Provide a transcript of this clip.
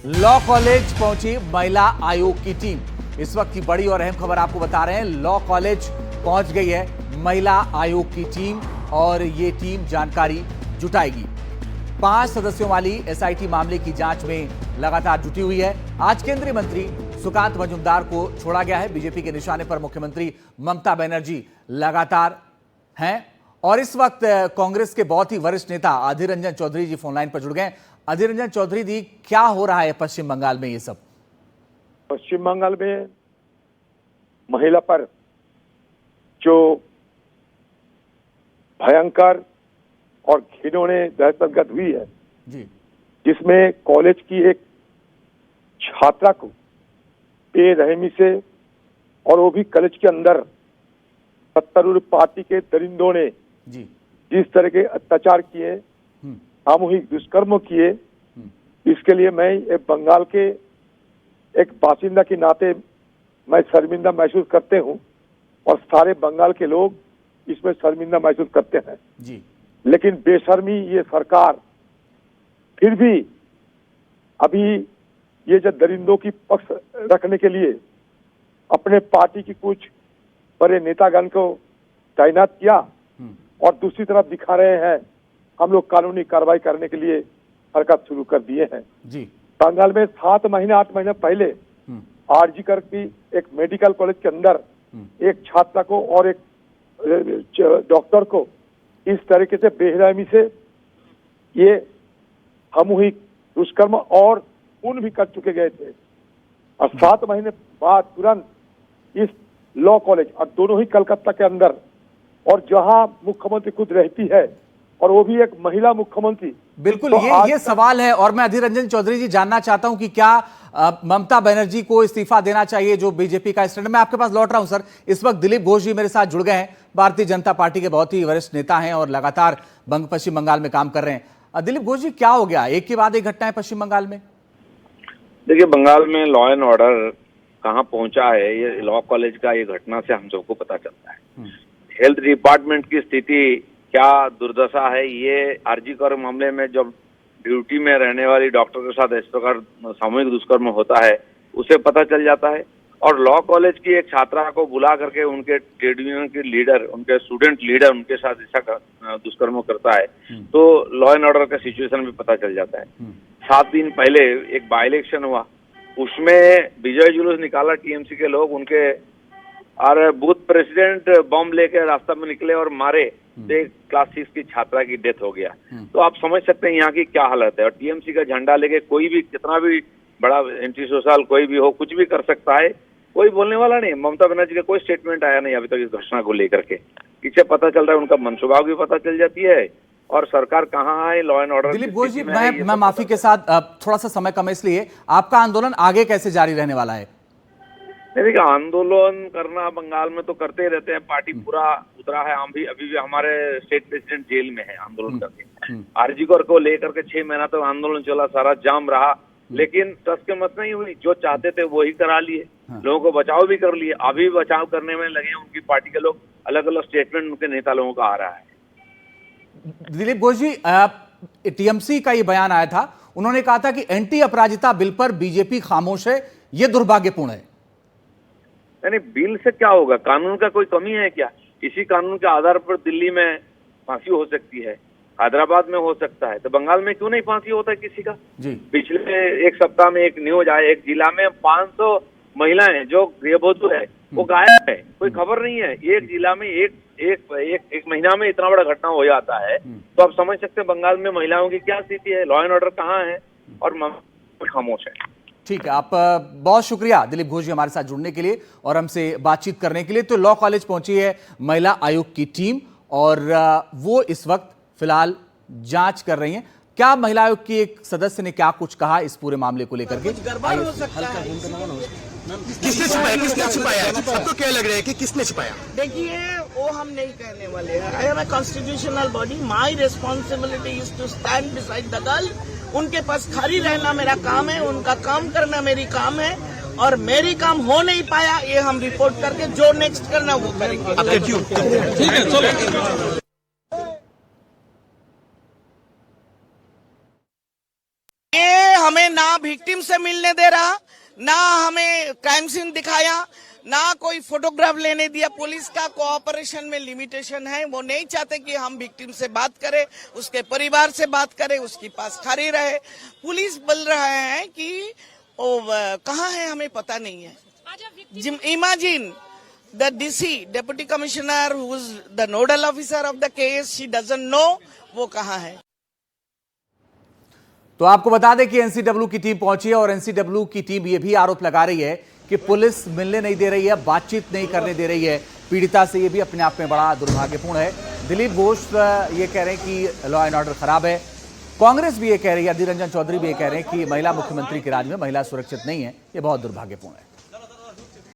Law college पहुंची महिला आयोग की टीम। इस वक्त की बड़ी और अहम खबर आपको बता रहे हैं। लॉ कॉलेज पहुंच गई है महिला आयोग की टीम और ये टीम जानकारी जुटाएगी। 5 सदस्यों वाली एसआईटी मामले की जांच में लगातार जुटी हुई है। आज केंद्रीय मंत्री सुकांत मजूमदार को छोड़ा गया है। बीजेपी के निशाने पर मुख्यमंत्री ममता बनर्जी लगातार हैं और इस वक्त कांग्रेस के बहुत ही वरिष्ठ नेता अधीर रंजन चौधरी जी फोन लाइन पर जुड़ गए। अधीर रंजन चौधरी जी, क्या हो रहा है पश्चिम बंगाल में? ये सब पश्चिम बंगाल में महिला पर जो भयंकर और घिनौनी दहशतगर्द हुई है जी, जिसमें कॉलेज की एक छात्रा को बेरहमी से और वो भी कॉलेज के अंदर सत्तारूढ़ पार्टी के दरिंदों ने जी, जिस तरह के अत्याचार किए, सामूहिक दुष्कर्म किए, इसके लिए मैं एक बंगाल के एक बासिंदा के नाते मैं शर्मिंदा महसूस करते हूं और सारे बंगाल के लोग इसमें शर्मिंदा महसूस करते हैं जी। लेकिन बेशर्मी ये सरकार फिर भी अभी ये जो दरिंदों की पक्ष रखने के लिए अपने पार्टी की कुछ बड़े नेतागण को तैनात किया और दूसरी तरफ दिखा रहे हैं हम लोग कानूनी कार्रवाई करने के लिए हरकत शुरू कर दिए हैं जी। बंगाल में 7 महीने 8 महीने पहले आरजी कर की एक मेडिकल कॉलेज के अंदर एक छात्रा को और एक डॉक्टर को इस तरीके से बेरहमी से ये सामूहिक दुष्कर्म और खून भी कर चुके गए थे और 7 महीने बाद तुरंत इस लॉ कॉलेज और दोनों ही कलकत्ता के अंदर और जहां मुख्यमंत्री खुद रहती है और वो भी एक महिला मुख्यमंत्री। बिल्कुल, ये सवाल है और मैं अधीर रंजन चौधरी जी जानना चाहता हूं कि क्या ममता बनर्जी को इस्तीफा देना चाहिए जो बीजेपी का स्टैंड। मैं आपके पास लौट रहा हूं सर। इस वक्त दिलीप घोष जी मेरे साथ जुड़ गए हैं, भारतीय जनता पार्टी के बहुत ही वरिष्ठ नेता हैं और लगातार पश्चिम बंगाल में काम कर रहे हैं। दिलीप घोष जी, क्या हो गया? एक के बाद एक घटनाएं पश्चिम बंगाल में। देखिए, बंगाल में लॉ एंड ऑर्डर कहाँ पहुंचा है, ये लॉ कॉलेज का ये घटना से हम सबको पता चलता है। हेल्थ डिपार्टमेंट की स्थिति क्या दुर्दशा है, ये आरजी कर मामले में जब ड्यूटी में रहने वाली डॉक्टर के साथ इस प्रकार सामूहिक दुष्कर्म होता है उसे पता चल जाता है। और लॉ कॉलेज की एक छात्रा को बुला करके उनके ट्रेड यूनियन के लीडर, उनके स्टूडेंट लीडर उनके साथ ऐसा दुष्कर्म करता है तो लॉ एंड ऑर्डर का सिचुएशन भी पता चल जाता है। 7 दिन पहले एक बाई इलेक्शन हुआ, उसमें विजय जुलूस निकाला टीएमसी के लोग, उनके और बूथ प्रेसिडेंट बम लेकर रास्ता में निकले और मारे तो एक क्लास 6 की छात्रा की डेथ हो गया। तो आप समझ सकते हैं यहाँ की क्या हालत है। और टीएमसी का झंडा लेके कोई भी कितना भी बड़ा एंटी सोशल कोई भी हो कुछ भी कर सकता है, कोई बोलने वाला नहीं। ममता बनर्जी का कोई स्टेटमेंट आया नहीं अभी तक इस घटना को लेकर के। पीछे पता चल रहा है उनका मनसूबा भी पता चल जाती है और सरकार कहाँ है, law and order. Dilip Ghosh ji, मैं माफी के साथ थोड़ा सा समय कम है, इसलिए आपका आंदोलन आगे कैसे जारी रहने वाला है? देखिए, आंदोलन करना बंगाल में तो करते ही रहते हैं, पार्टी पूरा उतरा है। हम भी अभी भी हमारे स्टेट प्रेसिडेंट जेल में है आंदोलन करके। आरजी कर को लेकर के 6 महीना तक आंदोलन चला, सारा जाम रहा, लेकिन टस के मत नहीं हुई। जो चाहते थे वही करा लिए, लोगों को बचाव भी कर लिए, अभी बचाव करने में लगे हैं उनकी पार्टी के लोग। अलग अलग स्टेटमेंट उनके नेता लोगों का आ रहा है। दिलीप घोष जी, टीएमसी का ये बयान आया था, उन्होंने कहा था कि एंटी अपराजिता बिल पर बीजेपी खामोश है, ये दुर्भाग्यपूर्ण है। यानी बिल से क्या होगा? कानून का कोई कमी है क्या? इसी कानून के आधार पर दिल्ली में फांसी हो सकती है, हैदराबाद में हो सकता है, तो बंगाल में क्यों नहीं फांसी होता है किसी का जी? पिछले एक सप्ताह में एक न्यूज आया, एक जिला में 500 महिलाएं जो गृहबधू है वो गायब है, कोई खबर नहीं है। एक जिला में एक महीना में इतना बड़ा घटना हो जाता है, तो आप समझ सकते हैं बंगाल में महिलाओं की क्या स्थिति है, लॉ एंड ऑर्डर कहाँ है और खामोश है। ठीक है, आप बहुत शुक्रिया दिलीप घोष जी हमारे साथ जुड़ने के लिए और हमसे बातचीत करने के लिए। तो लॉ कॉलेज पहुंची है महिला आयोग की टीम और वो इस वक्त फिलहाल जांच कर रही हैं। क्या महिला आयोग की एक सदस्य ने क्या कुछ कहा इस पूरे मामले को लेकर के? किसने छुपाया? किसने छुपाया? आपको क्या लग रहा है कि किसने छुपाया? देखिए, वो हम नहीं करने वाले हैं। I am a constitutional body, my responsibility is to stand beside the girl. उनके पास खड़ी रहना मेरा काम है, उनका काम करना मेरी काम है और मेरी काम हो नहीं पाया ये हम रिपोर्ट करके जो नेक्स्ट करना वो करेंगे। ठीक है, चलो। ये हमें ना विक्टिम विक्टिम से मिलने दे रहा, ना हमें क्राइम सीन दिखाया, ना कोई फोटोग्राफ लेने दिया। पुलिस का कोऑपरेशन में लिमिटेशन है, वो नहीं चाहते कि हम विक्टिम से बात करें, उसके परिवार से बात करें, उसके पास खड़ी रहे। पुलिस बोल रहा है कि वो कहाँ है हमें पता नहीं है। Imagine the DC deputy commissioner who is the nodal officer of the case, she doesn't know वो कहाँ है। तो आपको बता दें कि एनसीडब्ल्यू की टीम पहुंची है और एनसीडब्ल्यू की टीम ये भी आरोप लगा रही है कि पुलिस मिलने नहीं दे रही है, बातचीत नहीं करने दे रही है पीड़िता से। ये भी अपने आप में बड़ा दुर्भाग्यपूर्ण है। दिलीप घोष ये कह रहे हैं कि लॉ एंड ऑर्डर खराब है। कांग्रेस भी ये कह रही है, अधीर रंजन चौधरी भी ये कह रहे हैं कि महिला मुख्यमंत्री के राज में महिला सुरक्षित नहीं है। ये बहुत दुर्भाग्यपूर्ण है।